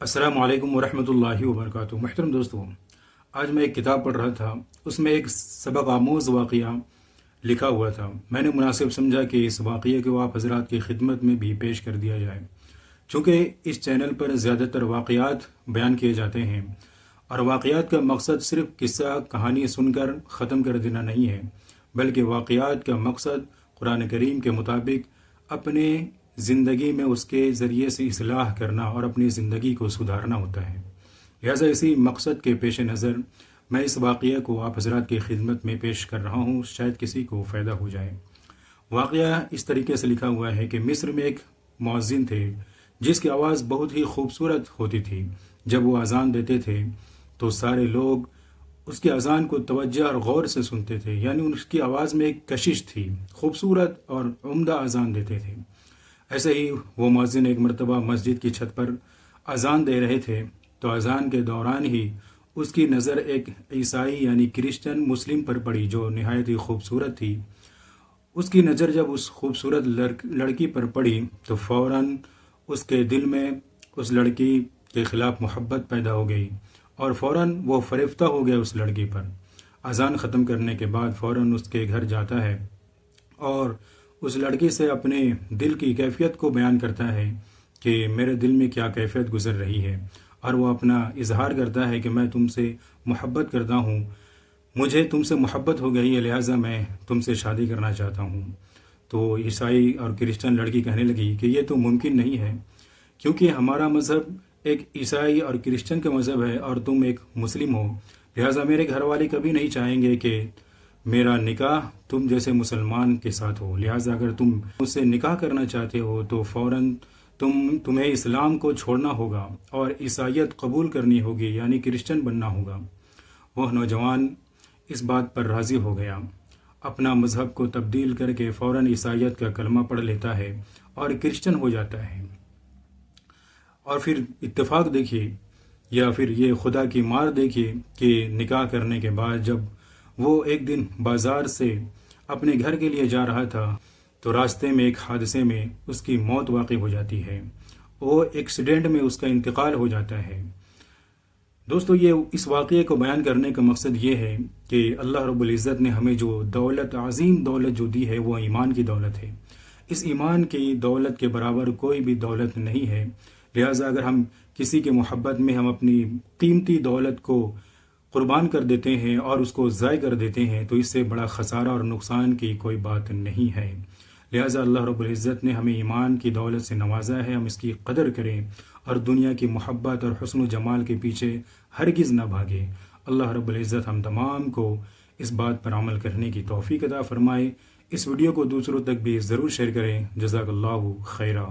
السلام علیکم ورحمۃ اللہ وبرکاتہ۔ محترم دوستوں، آج میں ایک کتاب پڑھ رہا تھا، اس میں ایک سبق آموز واقعہ لکھا ہوا تھا۔ میں نے مناسب سمجھا کہ اس واقعے کو آپ حضرات کی خدمت میں بھی پیش کر دیا جائے، چونکہ اس چینل پر زیادہ تر واقعات بیان کیے جاتے ہیں، اور واقعات کا مقصد صرف قصہ کہانی سن کر ختم کر دینا نہیں ہے، بلکہ واقعات کا مقصد قرآن کریم کے مطابق اپنے زندگی میں اس کے ذریعے سے اصلاح کرنا اور اپنی زندگی کو سدھارنا ہوتا ہے۔ لہٰذا اسی مقصد کے پیش نظر میں اس واقعہ کو آپ حضرات کی خدمت میں پیش کر رہا ہوں، شاید کسی کو فائدہ ہو جائے۔ واقعہ اس طریقے سے لکھا ہوا ہے کہ مصر میں ایک مؤذن تھے جس کی آواز بہت ہی خوبصورت ہوتی تھی۔ جب وہ اذان دیتے تھے تو سارے لوگ اس کی اذان کو توجہ اور غور سے سنتے تھے، یعنی اس کی آواز میں ایک کشش تھی، خوبصورت اور عمدہ اذان دیتے تھے۔ ایسے ہی وہ مؤذن ایک مرتبہ مسجد کی چھت پر اذان دے رہے تھے تو اذان کے دوران ہی اس کی نظر ایک عیسائی یعنی کرسچن مسلم پر پڑی جو نہایت ہی خوبصورت تھی۔ اس کی نظر جب اس خوبصورت لڑکی پر پڑی تو فوراً اس کے دل میں اس لڑکی کے خلاف محبت پیدا ہو گئی اور فوراً وہ فریفتہ ہو گیا اس لڑکی پر۔ اذان ختم کرنے کے بعد فوراً اس کے گھر جاتا ہے اور اس لڑکی سے اپنے دل کی کیفیت کو بیان کرتا ہے کہ میرے دل میں کیا کیفیت گزر رہی ہے، اور وہ اپنا اظہار کرتا ہے کہ میں تم سے محبت کرتا ہوں، مجھے تم سے محبت ہو گئی ہے، لہٰذا میں تم سے شادی کرنا چاہتا ہوں۔ تو عیسائی اور کرسچن لڑکی کہنے لگی کہ یہ تو ممکن نہیں ہے، کیونکہ ہمارا مذہب ایک عیسائی اور کرسچن کا مذہب ہے اور تم ایک مسلم ہو، لہٰذا میرے گھر والے کبھی نہیں چاہیں گے کہ میرا نکاح تم جیسے مسلمان کے ساتھ ہو، لہٰذا اگر تم مجھ سے نکاح کرنا چاہتے ہو تو فوراً تمہیں اسلام کو چھوڑنا ہوگا اور عیسائیت قبول کرنی ہوگی، یعنی کرسچن بننا ہوگا۔ وہ نوجوان اس بات پر راضی ہو گیا، اپنا مذہب کو تبدیل کر کے فوراً عیسائیت کا کلمہ پڑھ لیتا ہے اور کرسچن ہو جاتا ہے۔ اور پھر اتفاق دیکھیے یا پھر یہ خدا کی مار دیکھیے کہ نکاح کرنے کے بعد جب وہ ایک دن بازار سے اپنے گھر کے لیے جا رہا تھا تو راستے میں ایک حادثے میں اس کی موت واقع ہو جاتی ہے، وہ ایکسیڈنٹ میں اس کا انتقال ہو جاتا ہے۔ دوستو، یہ اس واقعے کو بیان کرنے کا مقصد یہ ہے کہ اللہ رب العزت نے ہمیں جو دولت، عظیم دولت جو دی ہے وہ ایمان کی دولت ہے۔ اس ایمان کی دولت کے برابر کوئی بھی دولت نہیں ہے، لہٰذا اگر ہم کسی کے محبت میں ہم اپنی قیمتی دولت کو قربان کر دیتے ہیں اور اس کو ضائع کر دیتے ہیں تو اس سے بڑا خسارہ اور نقصان کی کوئی بات نہیں ہے۔ لہٰذا اللہ رب العزت نے ہمیں ایمان کی دولت سے نوازا ہے، ہم اس کی قدر کریں اور دنیا کی محبت اور حسن و جمال کے پیچھے ہرگز نہ بھاگیں۔ اللہ رب العزت ہم تمام کو اس بات پر عمل کرنے کی توفیق عطا فرمائے۔ اس ویڈیو کو دوسروں تک بھی ضرور شیئر کریں۔ جزاک اللہ خیرہ۔